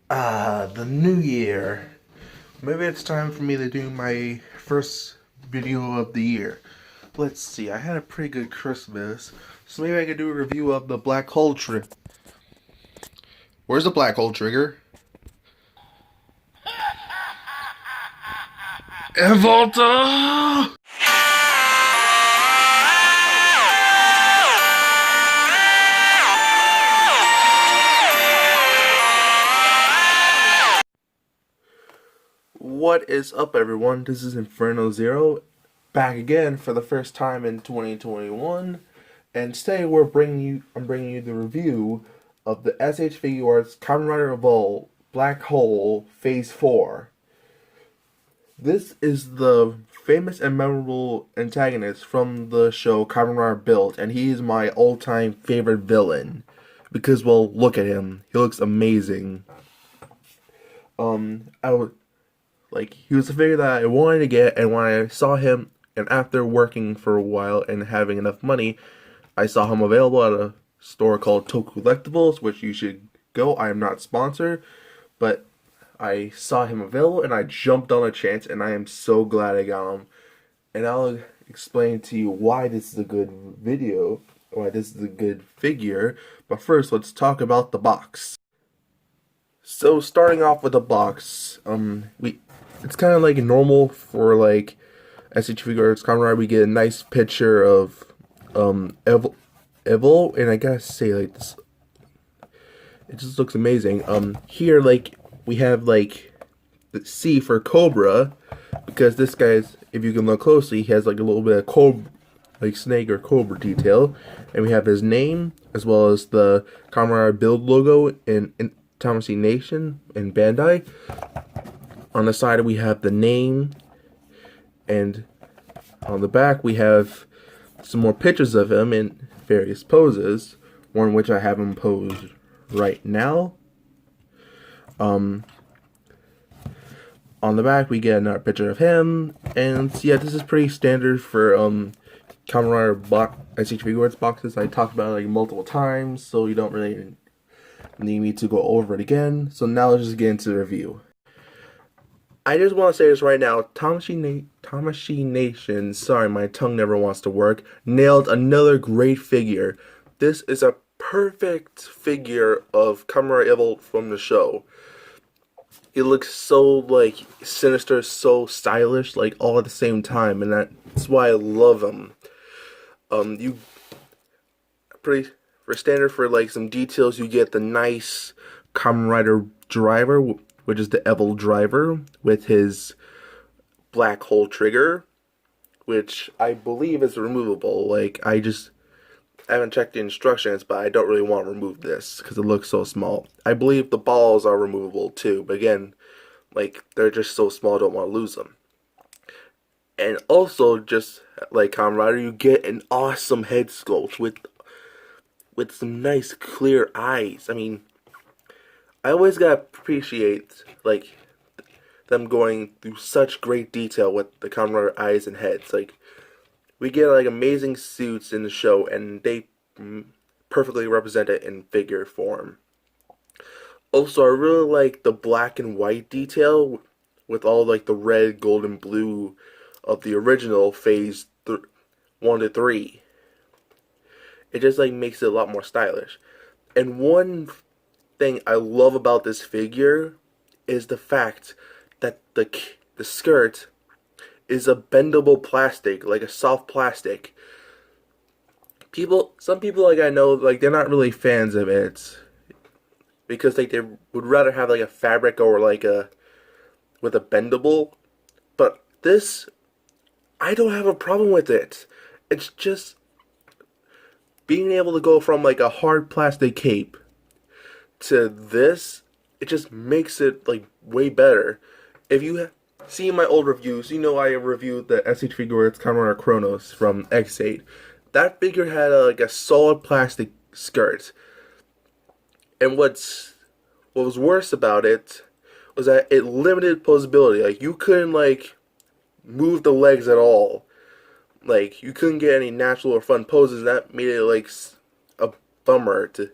The new year. Maybe it's time for me to do my first video of the year. Let's see, I had a pretty good Christmas, so maybe I could do a review of the black hole trigger. Where's the black hole trigger? Evolta! What is up, everyone? This is Inferno Zero, back again for the first time in 2021, and today I'm bringing you the review of the S.H Figuarts Kamen Rider Evol Black Hole Phase 4. This is the famous and memorable antagonist from the show Kamen Rider Build, and he is my all-time favorite villain because, well, look at him. He looks amazing. I would Like, he was a figure that I wanted to get, and when I saw him, and after working for a while and having enough money, I saw him available at a store called Toku Collectibles, which you should go. I am not sponsored, but I saw him available, and I jumped on a chance, and I am so glad I got him. And I'll explain to you why this is a good video, why this is a good figure, but first, let's talk about the box. So, starting off with the box, it's kind of like normal for like S.H Figuarts Kamen Rider. We get a nice picture of evol, and I gotta say, like, this, it just looks amazing. Here, like, we have like the C for Cobra, because this guy's, if you can look closely, he has like a little bit of cobra, like snake or cobra detail, and we have his name as well as the Kamen Rider Build logo in Posability Nation and Bandai. On the side we have the name, and on the back we have some more pictures of him in various poses, one which I have him posed right now. On the back we get another picture of him, and yeah, this is pretty standard for Kamen Rider S.H Figuarts boxes. I talked about it like multiple times, so you don't really need me to go over it again. So now let's just get into the review. I just want to say this right now, Tamashii Nation, sorry, my tongue never wants to work, nailed another great figure. This is a perfect figure of Kamen Rider Evol from the show. It looks so, like, sinister, so stylish, like, all at the same time, and that's why I love him. For standard, for, like, some details, you get the nice Kamen Rider driver, which is the evol driver, with his black hole trigger, which I believe is removable. Like, I haven't checked the instructions, but I don't really want to remove this because it looks so small. I believe the balls are removable too, but again, like, they're just so small, I don't want to lose them. And also, just like Kamen Rider, you get an awesome head sculpt with some nice clear eyes. I mean, I always gotta appreciate, like, them going through such great detail with the Kamen Rider eyes and heads. Like, we get, like, amazing suits in the show, and they perfectly represent it in figure form. Also, I really like the black and white detail with all, like, the red, gold, and blue of the original phase 1 to 3. It just, like, makes it a lot more stylish. And one thing I love about this figure is the fact that the skirt is a bendable plastic, like a soft plastic. Some people, like, I know, like, they're not really fans of it because, like, they would rather have like a fabric or like with a bendable. But this, I don't have a problem with it. It's just being able to go from like a hard plastic cape to this, it just makes it, like, way better. If you see my old reviews, you know I reviewed the S.H Figuarts Kamen Rider Chronos from X8. That figure had like a solid plastic skirt, and what was worse about it was that it limited posability. Like, you couldn't, like, move the legs at all. Like, you couldn't get any natural or fun poses. That made it like a bummer to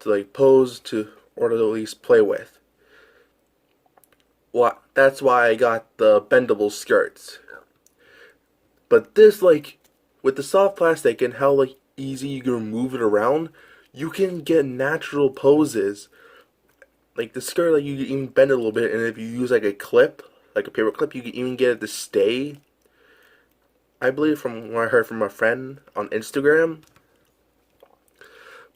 like pose to or to at least play with. Well, that's why I got the bendable skirts. But this, like, with the soft plastic and how, like, easy you can move it around, you can get natural poses. Like, the skirt, like, you can even bend it a little bit, and if you use, like, a clip, like a paper clip, you can even get it to stay. I believe from what I heard from a friend on Instagram.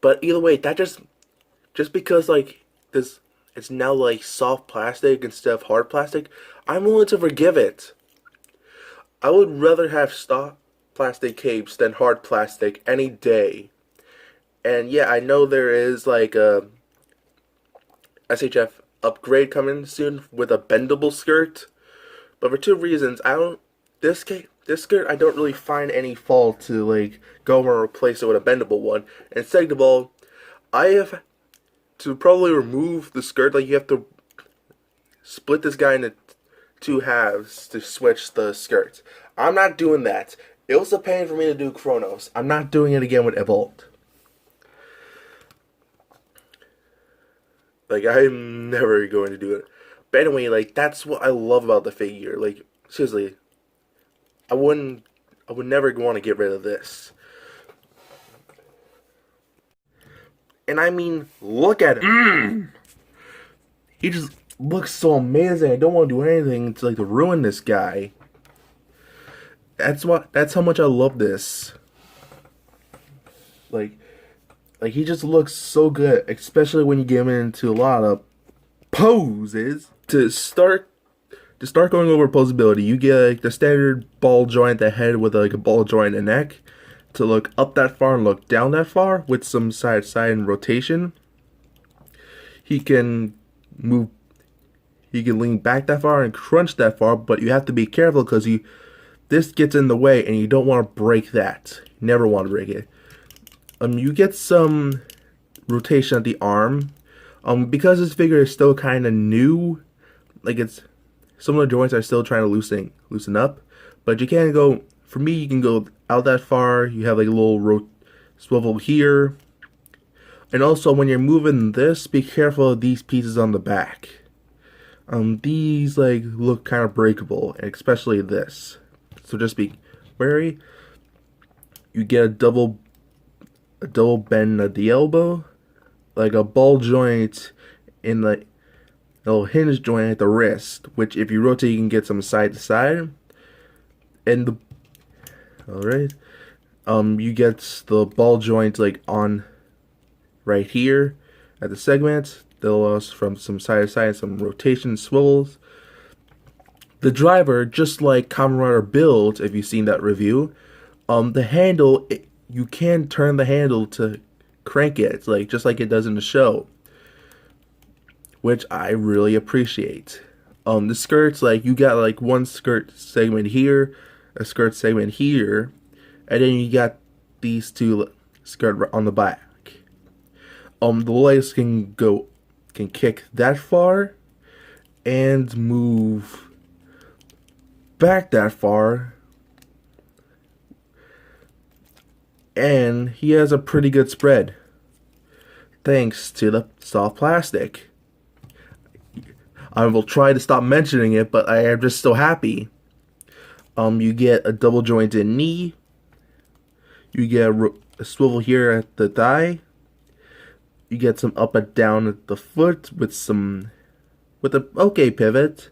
But either way, that just because, like, this, it's now, like, soft plastic instead of hard plastic, I'm willing to forgive it. I would rather have soft plastic capes than hard plastic any day. And yeah, I know there is like a SHF upgrade coming soon with a bendable skirt, but for two reasons, I don't this skirt I don't really find any fault to like go and replace it with a bendable one. And second of all, I have to probably remove the skirt. Like you have to split this guy into two halves to switch the skirts. I'm not doing that. It was a pain for me to do Chronos. I'm not doing it again with Evol. Like, I'm never going to do it. But anyway, like, that's what I love about the figure. Like, seriously, I would never want to get rid of this. And I mean, look at him. He just looks so amazing. I don't want to do anything to, like, to ruin this guy. That's how much I love this. Like he just looks so good, especially when you get him into a lot of poses. To start going over posability, you get like the standard ball joint at the head with like a ball joint in the neck to look up that far and look down that far with some side to side and rotation. He can lean back that far and crunch that far, but you have to be careful because this gets in the way and you don't want to break that. You never want to break it. You get some rotation at the arm. Because this figure is still kind of new, like some of the joints are still trying to loosen up. But you can't go. For me, you can go out that far. You have like a little swivel here. And also, when you're moving this, be careful of these pieces on the back. These like look kind of breakable, especially this. So just be wary. You get a double bend at the elbow, like a ball joint in the little hinge joint at the wrist, which if you rotate you can get some side to side. And you get the ball joint like on right here at the segment. They'll allow from some side to side, some rotation swivels. The driver, just like Kamen Rider builds, if you've seen that review, the handle, you can turn the handle to crank it, like just like it does in the show, which I really appreciate. The skirts, like you got like one skirt segment here, a skirt segment here, and then you got these two skirt on the back. The legs can kick that far and move back that far, and he has a pretty good spread thanks to the soft plastic. I will try to stop mentioning it, but I am just so happy. You get a double jointed knee. You get a swivel here at the thigh. You get some up and down at the foot with an okay pivot.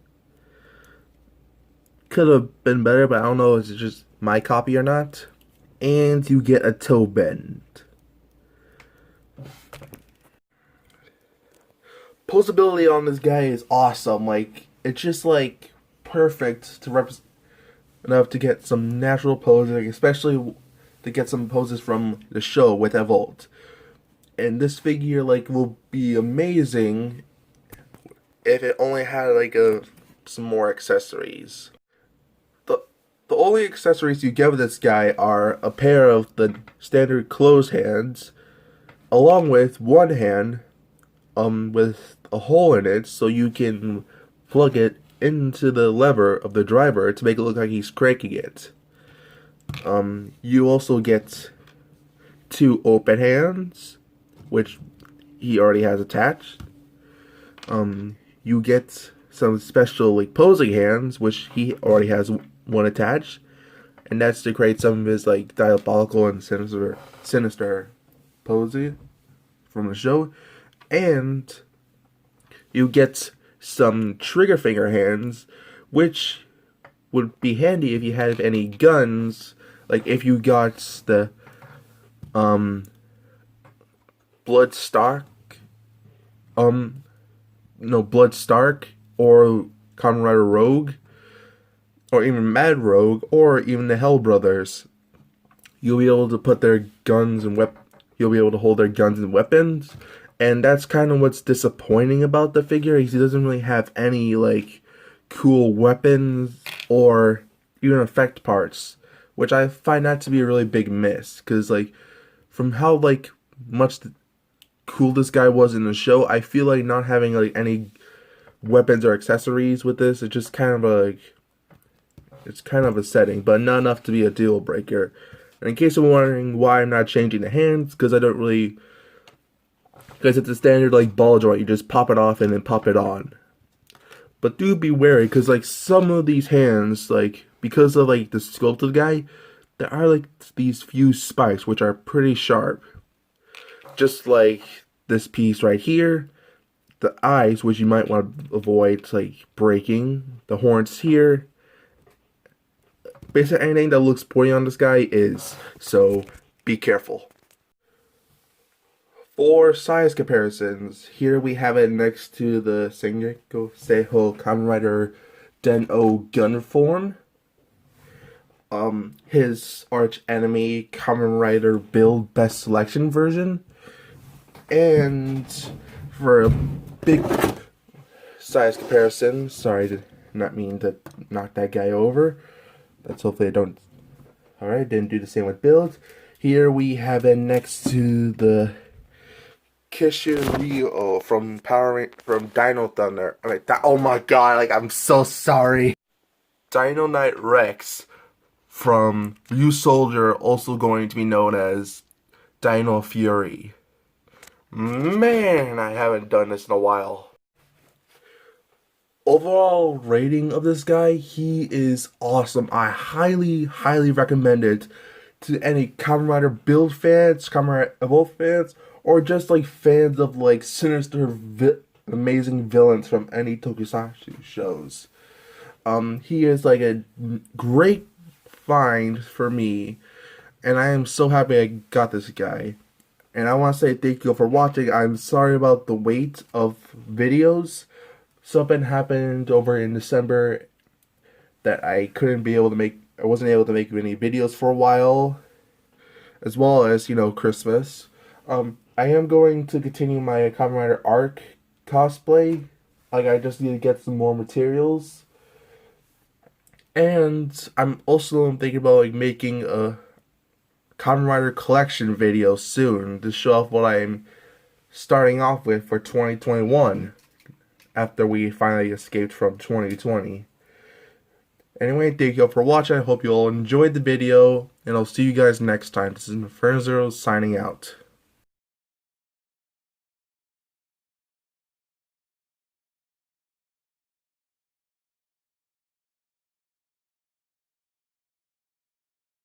Could have been better, but I don't know if it's just my copy or not. And you get a toe bend. Posability on this guy is awesome. Like, it's just like perfect to represent enough to get some natural poses, especially to get some poses from the show with Evol. And this figure like will be amazing if it only had like some more accessories. The only accessories you get with this guy are a pair of the standard closed hands, along with one hand, with a hole in it, so you can plug it into the lever of the driver to make it look like he's cranking it. You also get two open hands, which he already has attached. You get some special like posing hands, which he already has one attached, and that's to create some of his like diabolical and sinister posing from the show. And you get some trigger finger hands, which would be handy if you have any guns. Like if you got the Blood Stark, no, Blood Stark, or Kamen Rider Rogue, or even Mad Rogue, or even the Hell Brothers. You'll be able to put their guns and You'll be able to hold their guns and weapons, and that's kind of what's disappointing about the figure. He doesn't really have any like cool weapons or even effect parts, which I find that to be a really big miss. Because like from how like much cool this guy was in the show, I feel like not having like any weapons or accessories with this, it's just kind of it's kind of a setting, but not enough to be a deal breaker. And in case you're wondering why I'm not changing the hands, because it's a standard like ball joint. You just pop it off and then pop it on. But do be wary, because like some of these hands, like because of like the sculpt of the guy, there are like these few spikes which are pretty sharp. Just like this piece right here, the eyes, which you might want to avoid like breaking, the horns here. Basically anything that looks pointy on this guy is, so be careful. For size comparisons, here we have it next to the Sengeko Seiho Kamen Rider Den-O gun form. His arch enemy Kamen Rider Build Best Selection version. And for a big size comparison, sorry to not mean to knock that guy over. Let's hopefully I don't. Alright, didn't do the same with build. Here we have it next to the Kishin Ryo from Dino Thunder. Oh my god, like I'm so sorry. Dino Knight Rex from Ryu Soldier, also going to be known as Dino Fury. Man, I haven't done this in a while. Overall rating of this guy, he is awesome. I highly recommend it to any Kamen Rider Build fans, Kamen Rider Evol fans, or just like fans of like sinister, amazing villains from any tokusatsu shows. He is like a great find for me, and I am so happy I got this guy. And I want to say thank you for watching. I'm sorry about the wait of videos. Something happened over in December that I wasn't able to make any videos for a while, as well as, Christmas. I am going to continue my Kamen Rider Arc cosplay. Like, I just need to get some more materials. And I'm also thinking about, like, making a Kamen Rider collection video soon to show off what I'm starting off with for 2021 after we finally escaped from 2020. Anyway, thank you all for watching. I hope you all enjoyed the video, and I'll see you guys next time. This is Inferno Zero signing out.